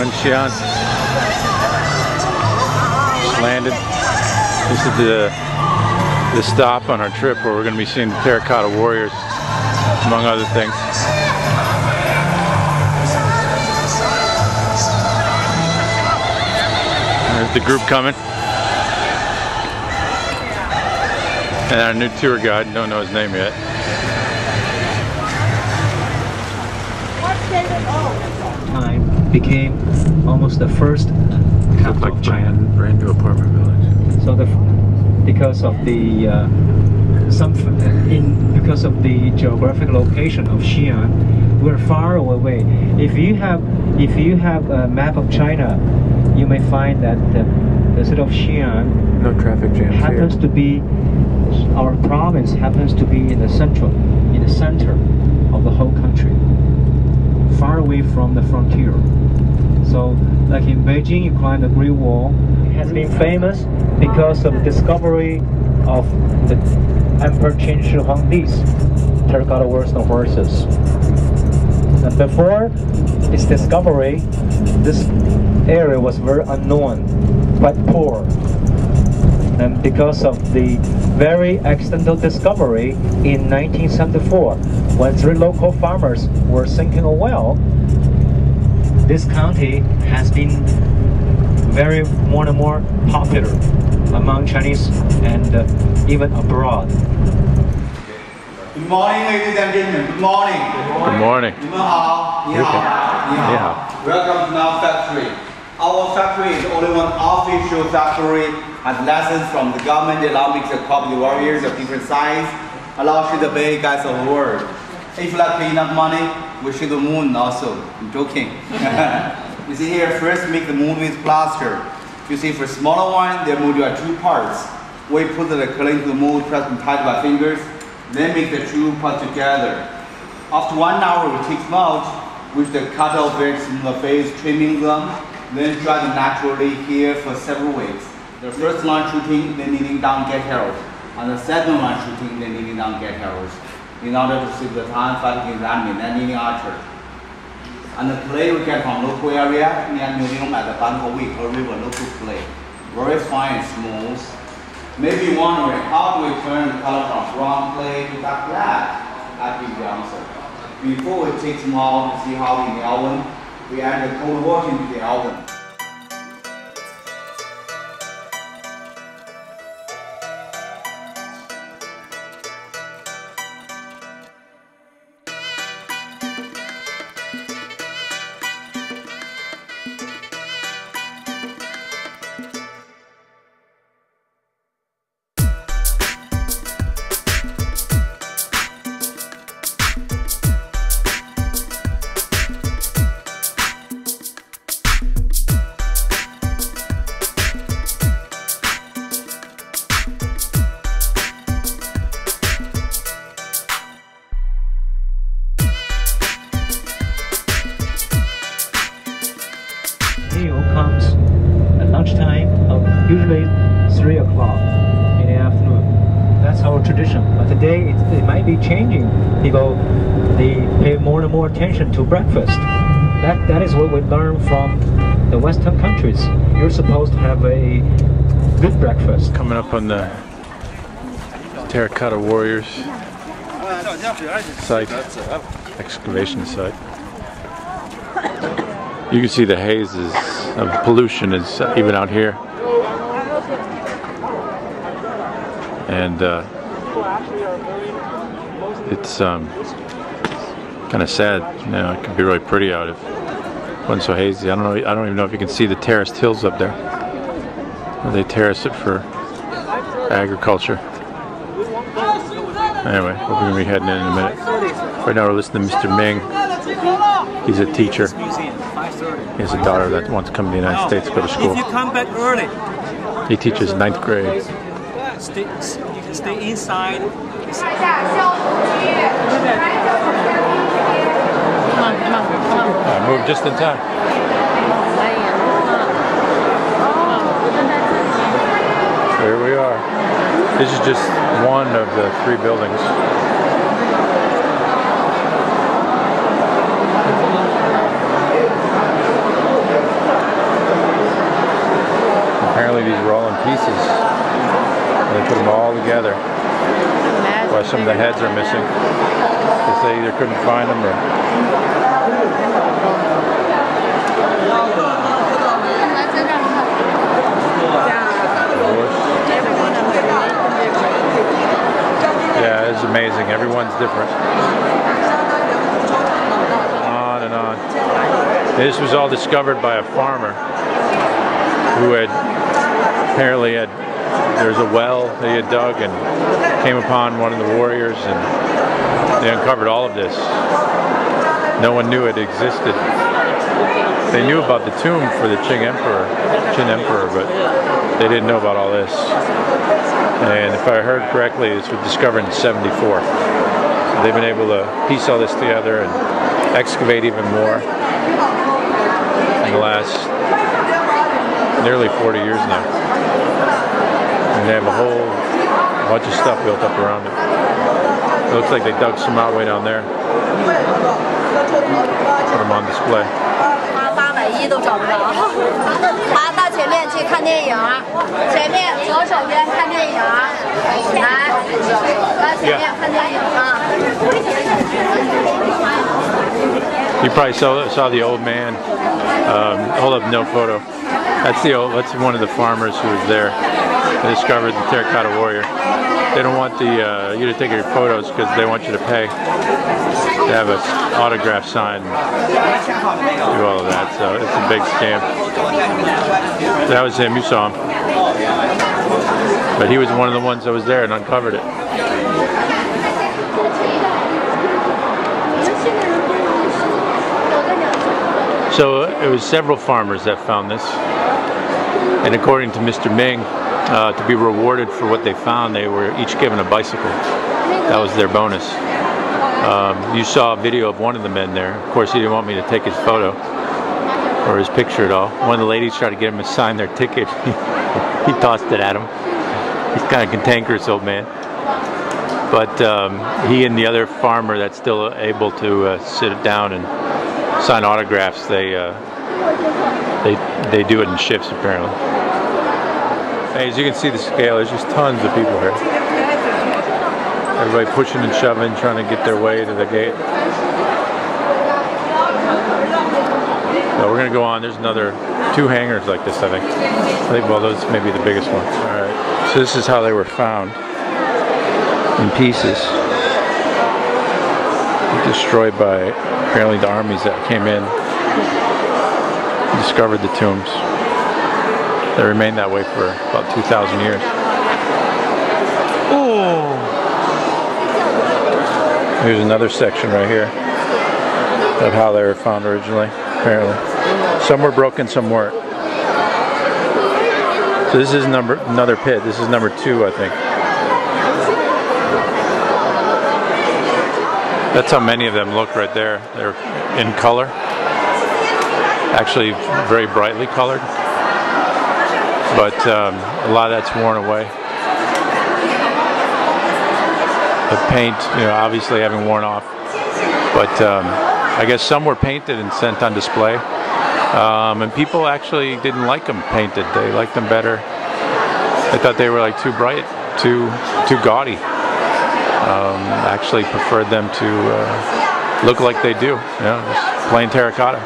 in Xi'an. Just landed. This is the stop on our trip where we're going to be seeing the Terracotta Warriors, among other things. There's the group coming. And our new tour guide, don't know his name yet. Time became almost the first capital of China. Brand new apartment village. So because of the geographic location of Xi'an, we're far away. If you have a map of China, you may find that the city of Xi'an happens to be, our province happens to be in the center of the whole country, far away from the frontier. So, like in Beijing, you climb the Great Wall. It has been famous because of the discovery of the Emperor Qin Shi Huangdi's terracotta warriors and horses. And before its discovery, this area was very unknown, quite poor. And because of the very accidental discovery in 1974, when 3 local farmers were sinking a well, this county has been more and more popular among Chinese and even abroad. Good morning, ladies and gentlemen. Good morning. Good morning. Welcome to our factory. Our factory is the only one official factory, has lessons from the government, allow me to copy the warriors of different size, allow to the big guys of the world. If you like pay enough money, we shoot the moon also. I'm joking. You see here, first make the moon with plaster. You see for smaller one, the mold are 2 parts. We put the clay into the mold, press them tight by fingers, then make the 2 parts together. After 1 hour, we take them out, with the cut off bits in the face, trimming them, then dry them naturally here for several weeks. The first line shooting, then kneeling down, get arrows. And the second line shooting, then kneeling down, get arrows. In order to save the time fighting against the enemy, then kneeling archer. And the clay we get from local area, near museum at the Bangkok Week or river local clay. Very fine and smooth. Maybe wondering how do we turn the color from brown clay to dark black? That is the answer. Before we take them out to see how in the oven, we add the cold water into the oven. Comes at lunchtime, usually 3 o'clock in the afternoon. That's our tradition. But today it might be changing. People, they pay more and more attention to breakfast. That is what we learn from the Western countries. You're supposed to have a good breakfast. Coming up on the Terracotta Warriors site, excavation site. You can see the hazes of pollution is even out here, and it's kind of sad. You know, it could be really pretty out if it wasn't so hazy. I don't even know if you can see the terraced hills up there. They terrace it for agriculture. Anyway, we're going to be heading in a minute. Right now we're listening to Mr. Ming. He's a teacher. He has a daughter that wants to come to the United States to go to school. If you come back early, he teaches 9th grade. you can stay inside. Move just in time. There we are. This is just one of the 3 buildings. Apparently these were all in pieces. And they put them all together. Why some of the heads are missing. Because they either couldn't find them or... Yeah, it's amazing. Everyone's different. On and on. This was all discovered by a farmer who had apparently there's a well that he had dug and came upon one of the warriors, and they uncovered all of this. No one knew it existed. They knew about the tomb for the Qin Emperor, but they didn't know about all this. And if I heard correctly, this was discovered in '74. So they've been able to piece all this together and excavate even more in the last nearly 40 years now. And they have a whole bunch of stuff built up around it. It looks like they dug some out way down there. Put them on display. 801都找不着，好，到前面去看电影，前面左手边看电影，来，到前面看电影啊。You probably saw the old man. Hold up, no photo. That's one of the farmers who was there. They discovered the terracotta warrior. They don't want you to take your photos because they want you to pay to have an autograph signed and do all of that. So it's a big scam. That was him. You saw him. But he was one of the ones that was there and uncovered it. So it was several farmers that found this, and according to Mr. Ming, to be rewarded for what they found, they were each given a bicycle. That was their bonus. You saw a video of one of the men there. Of course, he didn't want me to take his photo or his picture at all. One of the ladies tried to get him to sign their ticket. He tossed it at him. He's kind of a cantankerous old man. But he and the other farmer that's still able to sit down and sign autographs, they do it in shifts apparently. Hey, as you can see the scale, there's just tons of people here. Everybody pushing and shoving, trying to get their way to the gate. So we're gonna go on. There's another 2 hangars like this, I think. Well, those may be the biggest ones. All right. So this is how they were found, in pieces, destroyed by apparently the armies that came in, discovered the tombs. They remained that way for about 2,000 years. Oh! Here's another section right here of how they were found originally, apparently. Some were broken, some weren't. So this is another pit. This is number 2, I think. That's how many of them look right there. They're in color. Actually very brightly colored. But a lot of that's worn away. The paint, obviously having worn off. But I guess some were painted and sent on display. And people actually didn't like them painted. They liked them better. They thought they were like too bright, too gaudy. Actually preferred them to look like they do, just plain terracotta.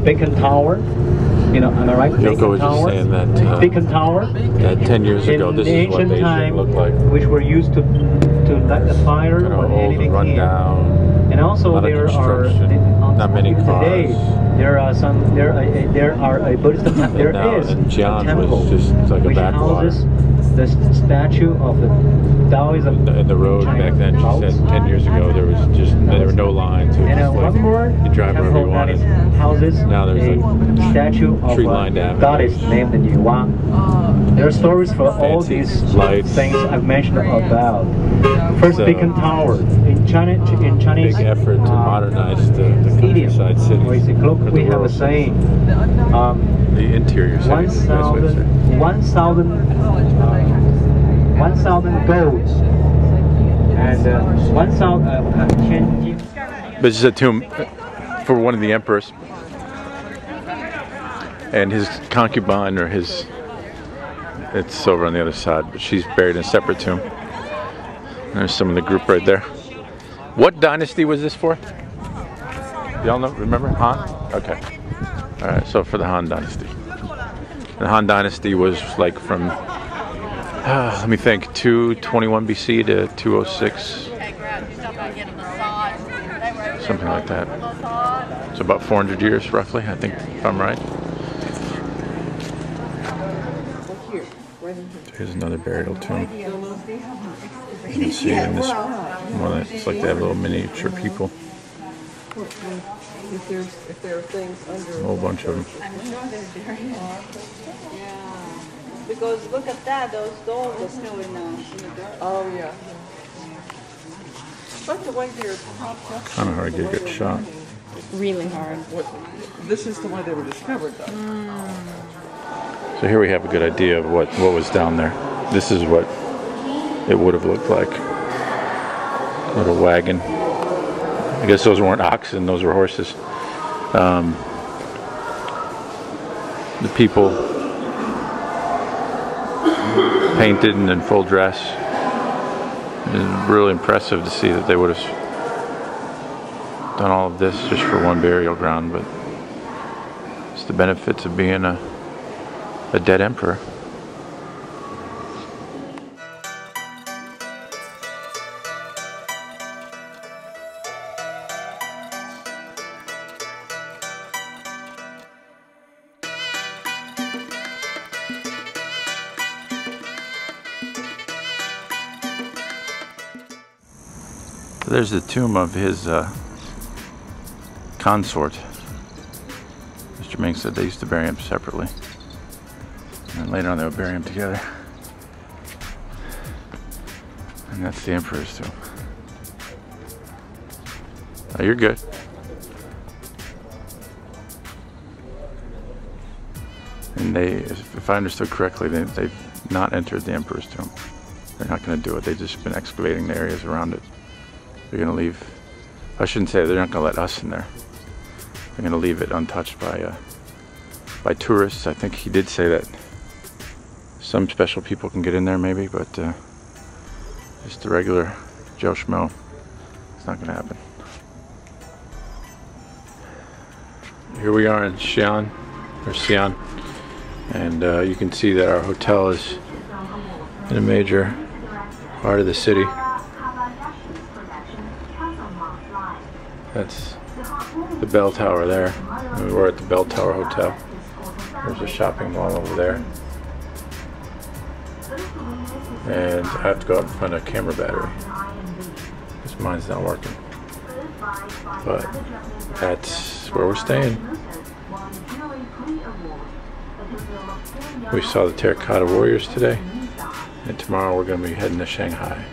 Beacon Tower, am I right? Yoko was just saying that Beacon Tower. That 10 years ago, this is what they should look like. Which were used to light the fire when anything came. And also there are not many cars. Today there are a Buddhist temple. There is a Xi'an temple was just like a which backwater. houses the statue of the Taoism. And the road China. back then, she said 10 years ago, there were no lines. It was And just one like, more you drive wherever you temple that wanted. is houses Now there's a a statue of tree-lined a avenue. goddess named Nuwa. There are stories for all Fancy these lights. things I've mentioned about. First So, beacon tower in China, in Chinese. Big effort to modernize the countryside cities. Look, for the we have a world. saying. The interior cities. the best way to say. 1,000 goats and 1,000 But it's a tomb for one of the emperors. And his concubine, or his, it's over on the other side, but she's buried in a separate tomb. There's some of the group right there. What dynasty was this for? Y'all know, remember? Han? Okay. Alright, so for the Han dynasty. The Han dynasty was like from, let me think, 221 BC to 206. Something like that. It's about 400 years roughly, I think, if I'm right. Here's another burial tomb. You can see in this one, it's like they have little miniature people. If there are things under A whole bunch of them. Because look at that, those stones are still in the dirt. Oh yeah. But the way they're propped up. Kind of hard to get a good shot. Really hard. This is the way they were discovered, though. So here we have a good idea of what was down there. This is what it would have looked like. A little wagon. I guess those weren't oxen, those were horses. The people painted and in full dress. It's really impressive to see that they would have done all of this just for one burial ground, but it's the benefits of being a dead emperor. There's the tomb of his consort. Mr. Ming said they used to bury him separately. And later on they would bury him together. And that's the emperor's tomb. Oh, you're good. And they, if I understood correctly, they've not entered the emperor's tomb. They're not going to do it. They've just been excavating the areas around it. They're going to leave, I shouldn't say they're not going to let us in there. They're going to leave it untouched by tourists. I think he did say that some special people can get in there maybe, but just the regular Joe Schmo, it's not going to happen. Here we are in Xi'an, and you can see that our hotel is in a major part of the city. That's the bell tower there. We were at the Bell Tower Hotel. There's a shopping mall over there. And I have to go out and find a camera battery because mine's not working. But that's where we're staying. We saw the Terracotta Warriors today, and tomorrow we're going to be heading to Shanghai.